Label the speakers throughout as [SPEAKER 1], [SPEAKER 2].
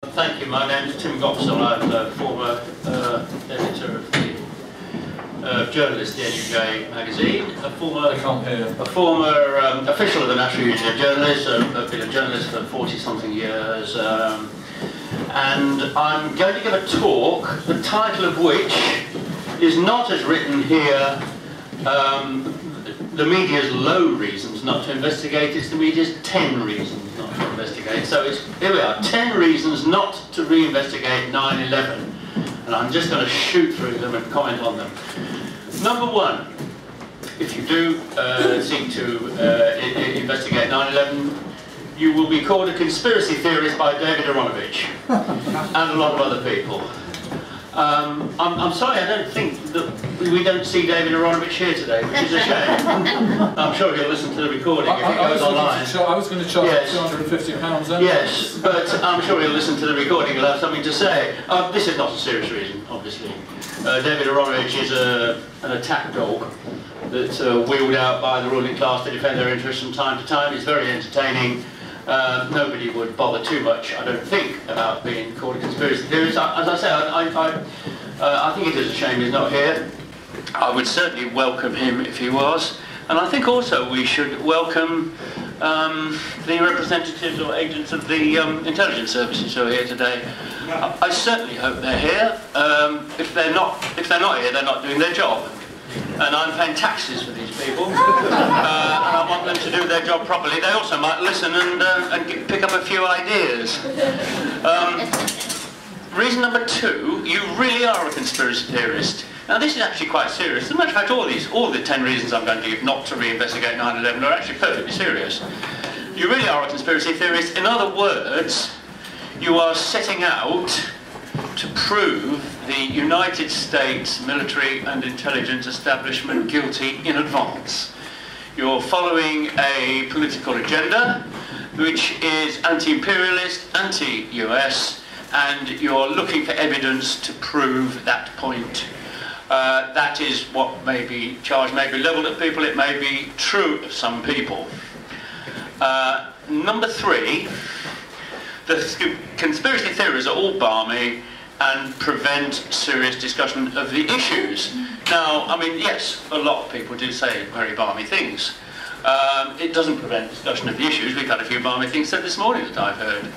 [SPEAKER 1] Thank you. My name is Tim Gopsill. I'm a former editor of the journalist, the NUJ magazine, a former official of the National Union of Journalists. I've been a journalist for 40-something years, and I'm going to give a talk, the title of which is not as written here, the media's low reasons not to investigate, it's the media's 10 reasons not to investigate. So here we are, 10 reasons not to reinvestigate 9/11. And I'm just going to shoot through them and comment on them. Number one, if you do seek to investigate 9/11, you will be called a conspiracy theorist by David Aronovich and a lot of other people. I'm sorry, I don't think that we don't see David Aronovich here today, which is a shame. I'm sure he'll listen to the recording if it goes online.
[SPEAKER 2] I was going to charge £250 then.
[SPEAKER 1] Yes, but I'm sure he'll listen to the recording, he'll have something to say. This is not a serious reason, obviously. David Aronovich is an attack dog that's wheeled out by the ruling class to defend their interests from time to time. It's very entertaining. Nobody would bother too much, I don't think, about being called a conspiracy theorist. As I say, I think it is a shame he's not here. I would certainly welcome him if he was. And I think also we should welcome the representatives or agents of the intelligence services who are here today. I certainly hope they're here. If they're not here, they're not doing their job. And I'm paying taxes for these people, and I want them to do their job properly. They also might listen and pick up a few ideas. Reason number two, you really are a conspiracy theorist. Now this is actually quite serious. As a matter of fact, all the 10 reasons I'm going to give not to reinvestigate 9/11 are actually perfectly serious. You really are a conspiracy theorist. In other words, you are setting out to prove the United States military and intelligence establishment guilty in advance. You're following a political agenda which is anti-imperialist, anti-US, and you're looking for evidence to prove that point. That is what may be charged, may be levelled at people, it may be true of some people. Number three, the conspiracy theories are all balmy and prevent serious discussion of the issues. Now, I mean, yes, a lot of people do say very balmy things. It doesn't prevent discussion of the issues. We've had a few balmy things said this morning that I've heard.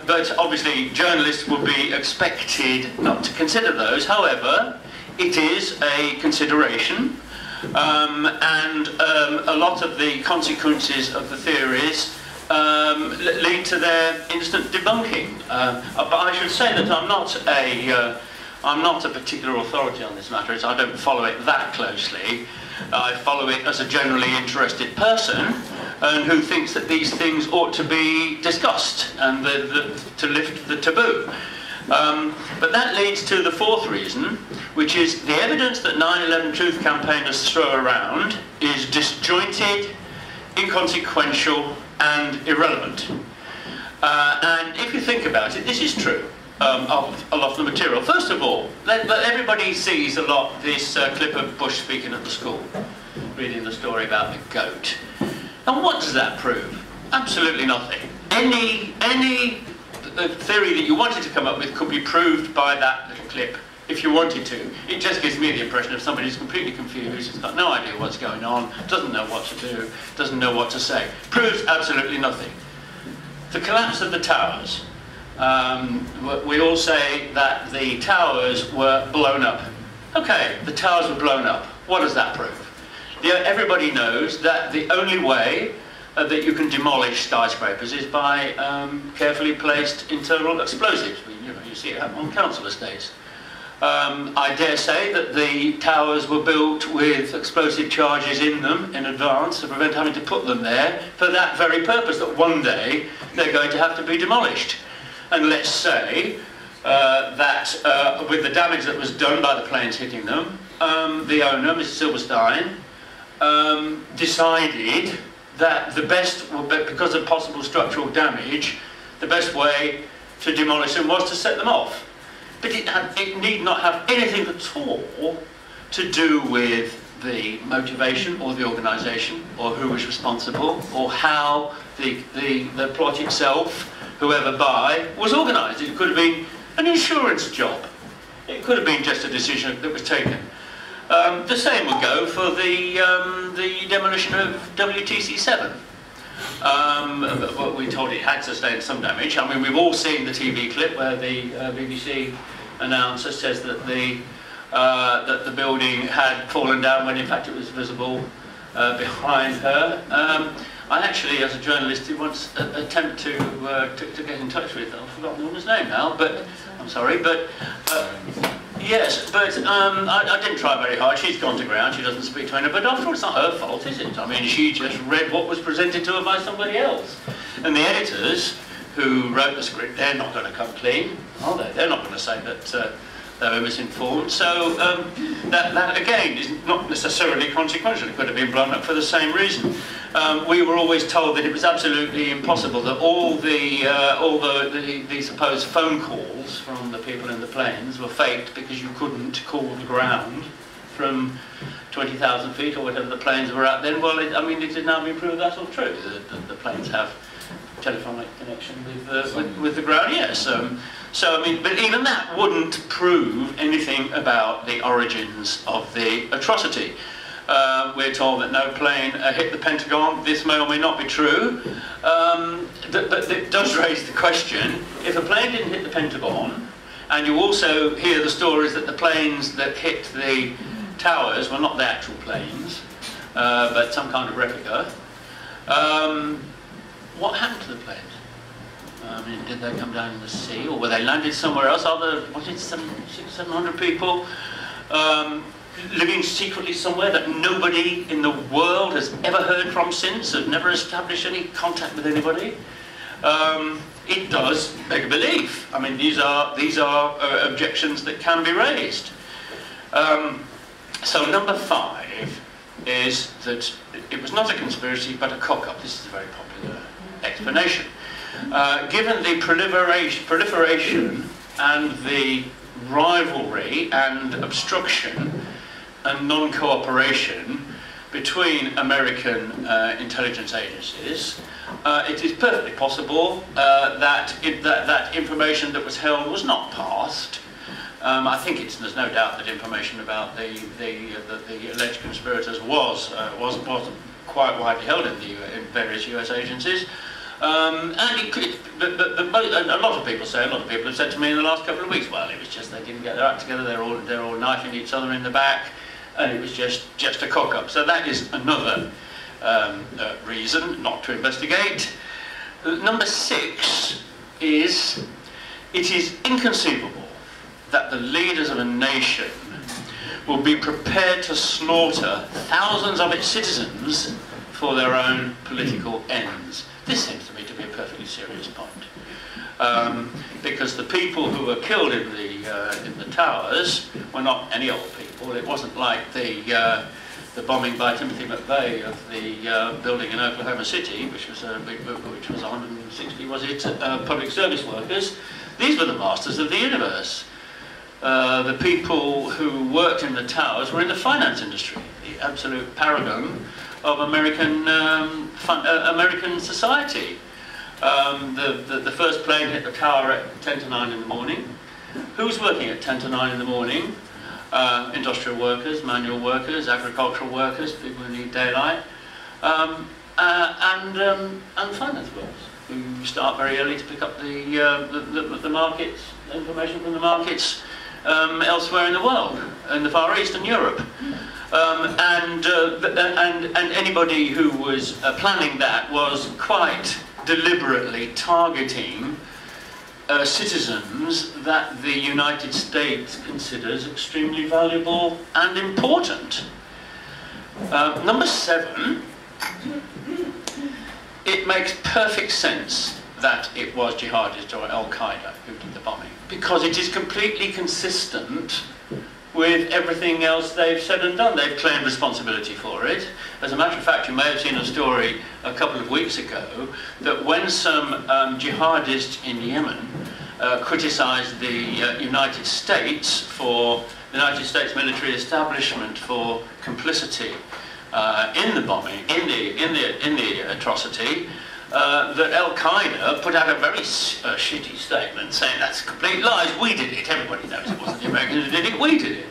[SPEAKER 1] But obviously, journalists would be expected not to consider those. However, it is a consideration, and a lot of the consequences of the theories lead to their instant debunking. But I should say that I'm not a particular authority on this matter. I don't follow it that closely. I follow it as a generally interested person and who thinks that these things ought to be discussed and to lift the taboo. But that leads to the fourth reason, which is the evidence that 9/11 truth campaigners throw around is disjointed, inconsequential, and irrelevant. And if you think about it, this is true of a lot of the material. First of all, everybody sees a lot this clip of Bush speaking at the school, reading the story about the goat. And what does that prove? Absolutely nothing. Any theory that you wanted to come up with could be proved by that little clip if you wanted to. It just gives me the impression of somebody who's completely confused, has got no idea what's going on, doesn't know what to do, doesn't know what to say. Proves absolutely nothing. The collapse of the towers. We all say that the towers were blown up. Okay, the towers were blown up. What does that prove? Everybody knows that the only way that you can demolish skyscrapers is by carefully placed internal explosives. You see it happen on council estates. I dare say that the towers were built with explosive charges in them in advance to prevent having to put them there for that very purpose, that one day they're going to have to be demolished. And let's say that with the damage that was done by the planes hitting them, the owner, Mr. Silverstein, decided that the best, because of possible structural damage, the best way to demolish them was to set them off. But it need not have anything at all to do with the motivation or the organisation or who was responsible or how the plot itself whoever by was organised. It could have been an insurance job. It could have been just a decision that was taken. The same would go for the demolition of WTC-7. We told it had sustained some damage. I mean, we've all seen the TV clip where the BBC announcer says that the building had fallen down when in fact it was visible behind her. I actually, as a journalist, did once attempt to get in touch with, I've forgotten the woman's name now, but I'm sorry, but yes, but I didn't try very hard. She's gone to ground, she doesn't speak to anyone, but after all, it's not her fault, is it? I mean, she just read what was presented to her by somebody else. And the editors who wrote the script, they're not going to come clean, are they? They're not going to say that they were misinformed. So that again is not necessarily consequential. It could have been blown up for the same reason. We were always told that it was absolutely impossible, that all the supposed phone calls from the people in the planes were faked because you couldn't call the ground from 20,000 feet or whatever the planes were at then. Well, I mean, it has now been proved that's all true. The planes have telephonic connection with the ground, yes. So I mean, but even that wouldn't prove anything about the origins of the atrocity. We're told that no plane hit the Pentagon. This may or may not be true, but it does raise the question, if a plane didn't hit the Pentagon, and you also hear the stories that the planes that hit the towers were not the actual planes, but some kind of replica, what happened to the planes? I mean, did they come down in the sea, or were they landed somewhere else? Are there, what is it, 700 people living secretly somewhere that nobody in the world has ever heard from since, have never established any contact with anybody? It does beg a belief. I mean, these are objections that can be raised. So number 5 is that it was not a conspiracy but a cock-up. This is a very popular explanation. Given the proliferation and the rivalry and obstruction and non-cooperation between American intelligence agencies, it is perfectly possible that information that was held was not passed. I think there's no doubt that information about the alleged conspirators was quite widely held in various US agencies. And it could, but a lot of people have said to me in the last couple of weeks, well, it was just they didn't get their act together, they're all knifing each other in the back, and it was just a cock-up. So that is another reason not to investigate. Number 6 is, it is inconceivable that the leaders of a nation will be prepared to slaughter thousands of its citizens for their own political ends. This seems to me to be a perfectly serious point, because the people who were killed in the towers were not any old people. It wasn't like the bombing by Timothy McVeigh of the building in Oklahoma City, which was 160, was it, public service workers. These were the masters of the universe. The people who worked in the towers were in the finance industry, the absolute paragon of American society. The first plane hit the tower at 10 to 9 in the morning. Who's working at 10 to 9 in the morning? Industrial workers, manual workers, agricultural workers, people who need daylight, and finance workers who start very early to pick up the markets, information from the markets elsewhere in the world, in the Far East and Europe. And anybody who was planning that was quite deliberately targeting citizens that the United States considers extremely valuable and important. Number 7, it makes perfect sense that it was jihadists or Al-Qaeda who did the bombing, because it is completely consistent with everything else they've said and done. They've claimed responsibility for it. As a matter of fact, you may have seen a story a couple of weeks ago that when some jihadists in Yemen criticised the United States military establishment for complicity in the bombing, in the atrocity, that Al-Qaeda put out a very shitty statement saying that's complete lies, we did it. Everybody knows it wasn't the Americans who did it, we did it.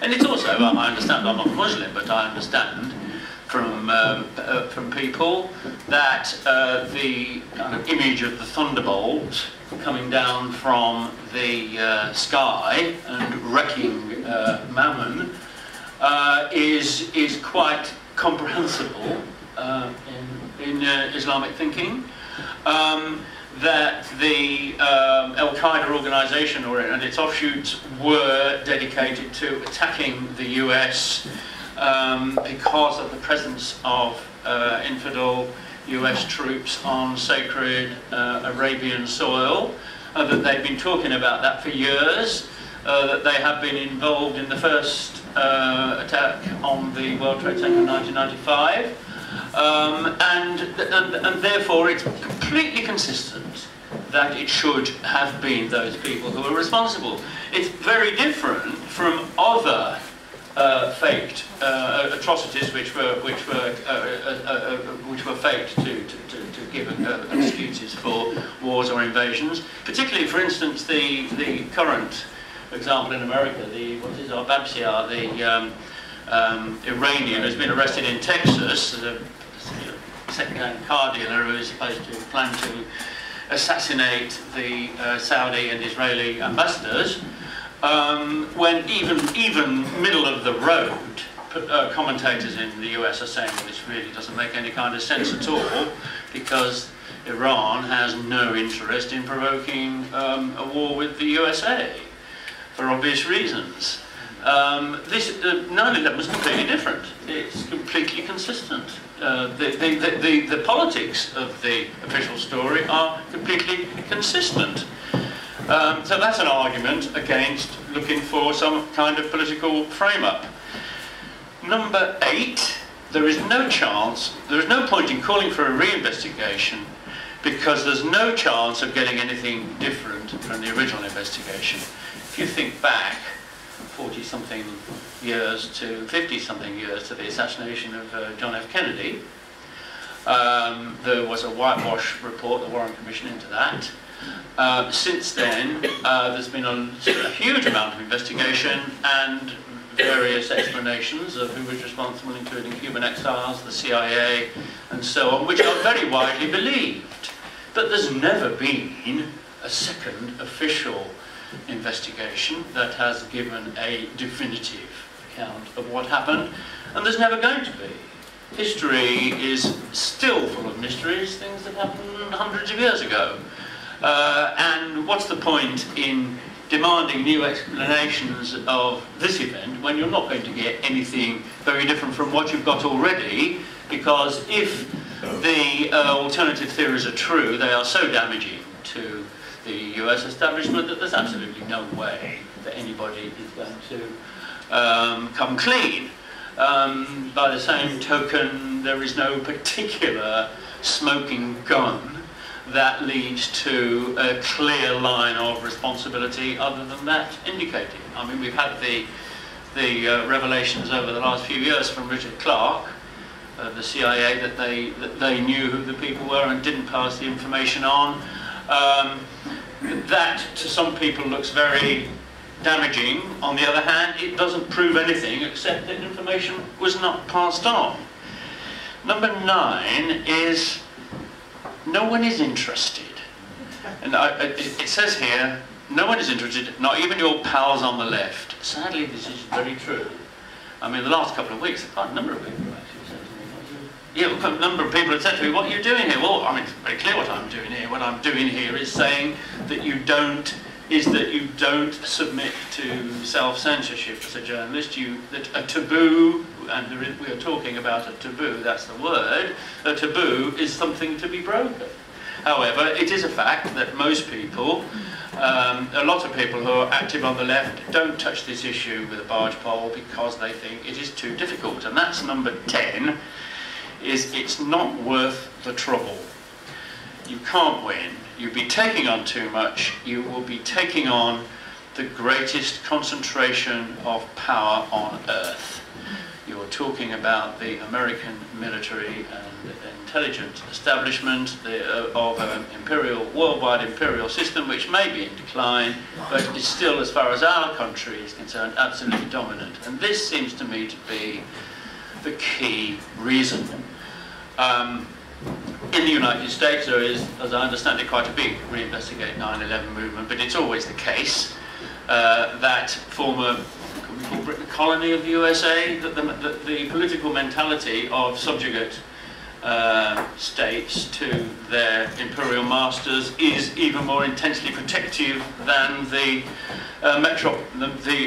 [SPEAKER 1] And it's also, I understand, I'm not Muslim, but I understand from people that the kind of image of the thunderbolt coming down from the sky and wrecking Mammon is quite comprehensible in Islamic thinking. That the Al-Qaeda organisation and its offshoots were dedicated to attacking the US because of the presence of infidel US troops on sacred Arabian soil, that they've been talking about that for years, that they have been involved in the first attack on the World Trade Center in 1995, and therefore it's completely consistent that it should have been those people who were responsible. It's very different from other faked atrocities which were faked to give excuses for wars or invasions. Particularly, for instance, the current example in America, Gopsill, the Iranian who's been arrested in Texas as a second-hand car dealer who is supposed to plan to assassinate the Saudi and Israeli ambassadors. When even middle of the road commentators in the US are saying, well, this really doesn't make any kind of sense at all, because Iran has no interest in provoking a war with the USA for obvious reasons. 9/11 was completely different. It's completely consistent. The politics of the official story are completely consistent. So that's an argument against looking for some kind of political frame-up. Number 8, there is no point in calling for a reinvestigation because there's no chance of getting anything different from the original investigation. If you think back 40-something years to 50-something years to the assassination of John F. Kennedy, there was a whitewash report, the Warren Commission, into that. Since then, there's been a huge amount of investigation and various explanations of who was responsible, including Cuban exiles, the CIA, and so on, which are very widely believed. But there's never been a second official investigation that has given a definitive account of what happened, and there's never going to be. History is still full of mysteries, things that happened hundreds of years ago. And what's the point in demanding new explanations of this event when you're not going to get anything very different from what you've got already? Because if the alternative theories are true, they are so damaging to the US establishment that there's absolutely no way that anybody is going to come clean. By the same token, there is no particular smoking gun that leads to a clear line of responsibility other than that indicated. I mean, we've had the revelations over the last few years from Richard Clarke, the CIA, that they knew who the people were and didn't pass the information on. That, to some people, looks very damaging. On the other hand, it doesn't prove anything except that information was not passed on. Number 9 is no one is interested. And it says here, no one is interested, not even your pals on the left. Sadly, this is very true. I mean, the last couple of weeks, quite a number of people actually said to me, a number of people have said to me, what are you doing here? Well, I mean, it's very clear what I'm doing here. What I'm doing here is saying that you don't submit to self-censorship as a journalist. That a taboo, and we are talking about a taboo, that's the word, a taboo is something to be broken. However, it is a fact that most people, a lot of people who are active on the left, don't touch this issue with a barge pole because they think it is too difficult. And that's number 10, is it's not worth the trouble. You can't win. You'll be taking on too much. You will be taking on the greatest concentration of power on earth. You're talking about the American military and intelligence establishment of an worldwide imperial system, which may be in decline, but is still, as far as our country is concerned, absolutely dominant. And this seems to me to be the key reason. In the United States, there is, as I understand it, quite a big reinvestigate 9/11 movement, but it's always the case that former Britain colony of the USA, that the political mentality of subjugate states to their imperial masters is even more intensely protective than the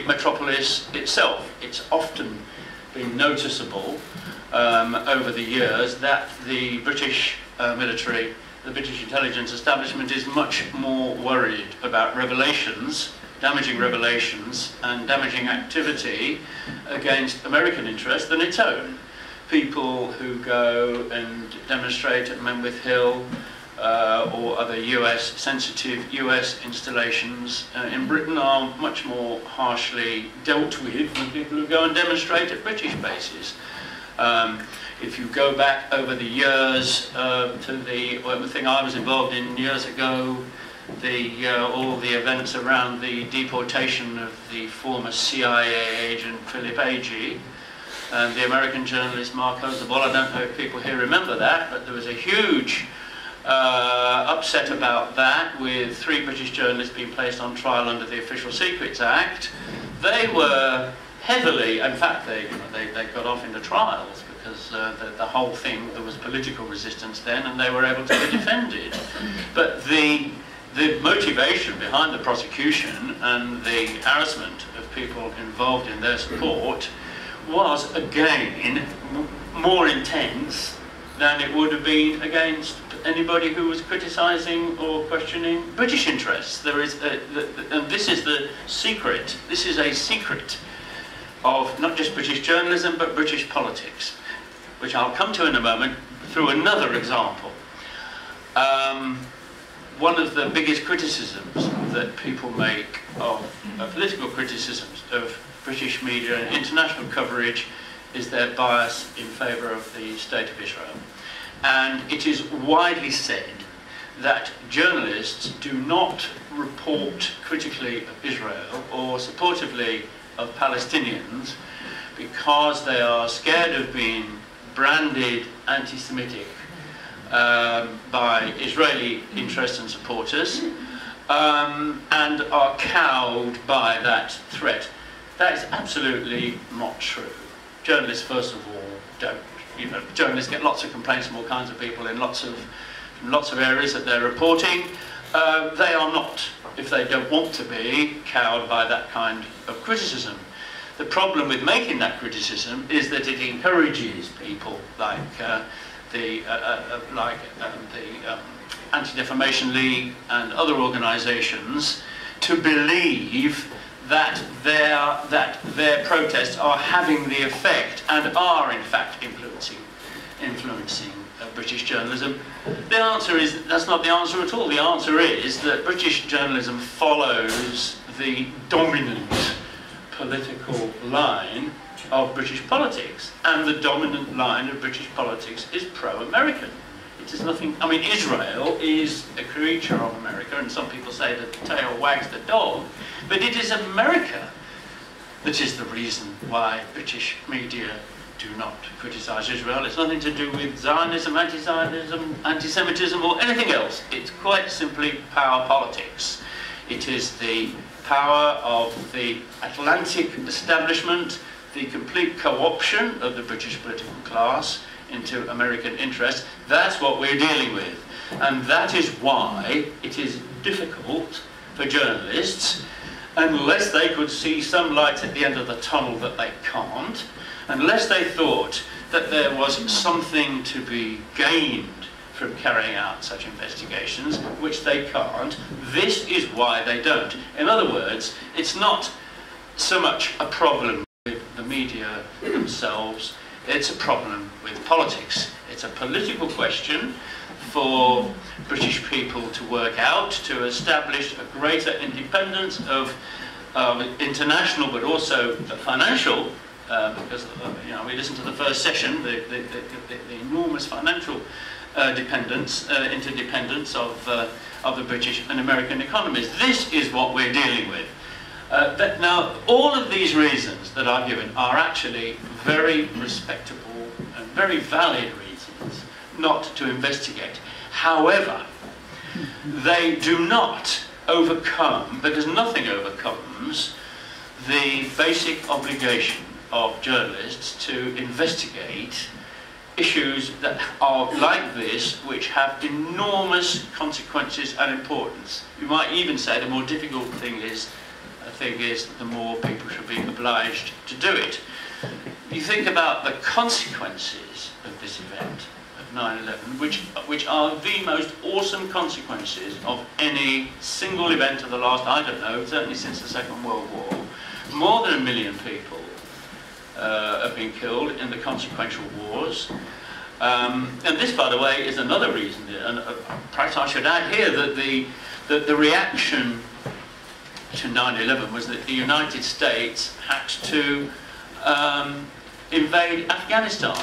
[SPEAKER 1] metropolis itself. It's often been noticeable over the years that the British military, the British intelligence establishment, is much more worried about revelations, damaging revelations and damaging activity against American interests than its own. People who go and demonstrate at Menwith Hill or other sensitive US installations in Britain are much more harshly dealt with than people who go and demonstrate at British bases. If you go back over the years to the thing I was involved in years ago, all the events around the deportation of the former CIA agent Philip Agee and the American journalist Mark Oswald. I don't know if people here remember that, but there was a huge upset about that, with 3 British journalists being placed on trial under the Official Secrets Act. They were heavily, in fact, they got off into trials because the whole thing, there was political resistance then, and they were able to be defended. But the motivation behind the prosecution and the harassment of people involved in their support was, again, more intense than it would have been against anybody who was criticising or questioning British interests. There is, and this is the secret. This is a secret of not just British journalism, but British politics, which I'll come to in a moment through another example. One of the biggest criticisms that people make of political criticisms of British media and international coverage is their bias in favour of the State of Israel. And it is widely said that journalists do not report critically of Israel or supportively of Palestinians because they are scared of being branded anti-Semitic by Israeli interests and supporters, and are cowed by that threat. That is absolutely not true. Journalists, first of all, don't. Journalists get lots of complaints from all kinds of people in lots of areas that they're reporting. They are not, if they don't want to be, cowed by that kind of criticism. The problem with making that criticism is that it encourages people like the Anti-Defamation League and other organisations to believe that their protests are having the effect and are in fact influencing British journalism. The answer is that's not the answer at all. The answer is that British journalism follows the dominant political line of British politics, and the dominant line of British politics is pro-American. It is nothing. I mean, Israel is a creature of America, and some people say that the tail wags the dog, but it is America that is the reason why British media do not criticise Israel. It's nothing to do with Zionism, anti-Zionism, anti-Semitism, or anything else. It's quite simply power politics. It is the power of the Atlantic establishment, the complete co-option of the British political class into American interests. That's what we're dealing with. And that is why it is difficult for journalists, unless they could see some light at the end of the tunnel that they can't, unless they thought that there was something to be gained from carrying out such investigations, which they can't. This is why they don't. In other words, it's not so much a problem with the media themselves, it's a problem with politics. It's a political question for British people to work out, to establish a greater independence of international but also financial, because we listened to the first session, the enormous financial interdependence of the British and American economies. This is what we're dealing with. Now, all of these reasons that I've given are actually very respectable and very valid reasons not to investigate. However, they do not overcome, because nothing overcomes, the basic obligation of journalists to investigate issues that are like this, which have enormous consequences and importance. You might even say the more difficult thing is the more people should be obliged to do it. You think about the consequences of this event, of 9/11, which are the most awesome consequences of any single event of the last, I don't know, certainly since the Second World War. More than 1 million people have been killed in the consequential wars. And this, by the way, is another reason, and perhaps I should add here that the reaction to 9/11 was that the United States had to invade Afghanistan.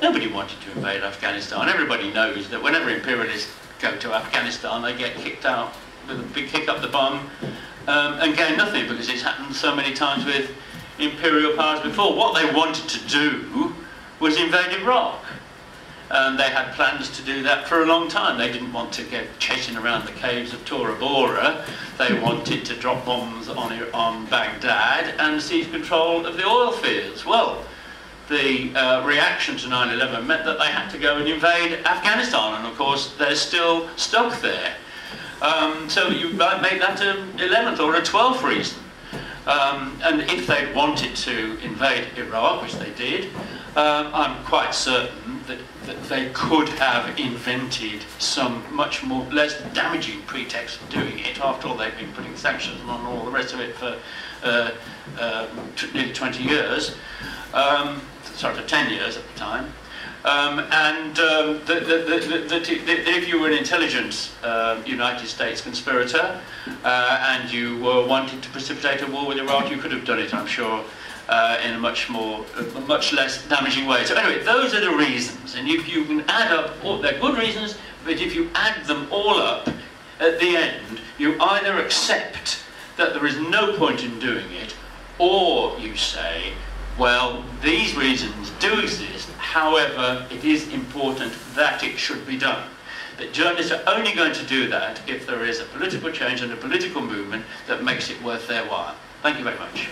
[SPEAKER 1] Nobody wanted to invade Afghanistan. Everybody knows that whenever imperialists go to Afghanistan, they get kicked out with a big kick up the bum and gain nothing, because it's happened so many times with imperial powers before. What they wanted to do was invade Iraq. They had plans to do that for a long time. They didn't want to get chasing around the caves of Tora Bora. They wanted to drop bombs on Baghdad and seize control of the oil fields. Well, the reaction to 9/11 meant that they had to go and invade Afghanistan, and of course they're still stuck there. So you might make that an 11th or a 12th reason. And if they'd wanted to invade Iraq, which they did, I'm quite certain that they could have invented some much less damaging pretext for doing it. After all, they've been putting sanctions on all the rest of it for nearly 20 years. Sorry, for 10 years at the time. If you were an intelligent United States conspirator and you were wanting to precipitate a war with Iraq, you could have done it, I'm sure, in a much less damaging way. So anyway, those are the reasons, and if you can add up, they're good reasons, but if you add them all up, at the end, you either accept that there is no point in doing it, or you say, well, these reasons do exist, however, it is important that it should be done. That journalists are only going to do that if there is a political change and a political movement that makes it worth their while. Thank you very much.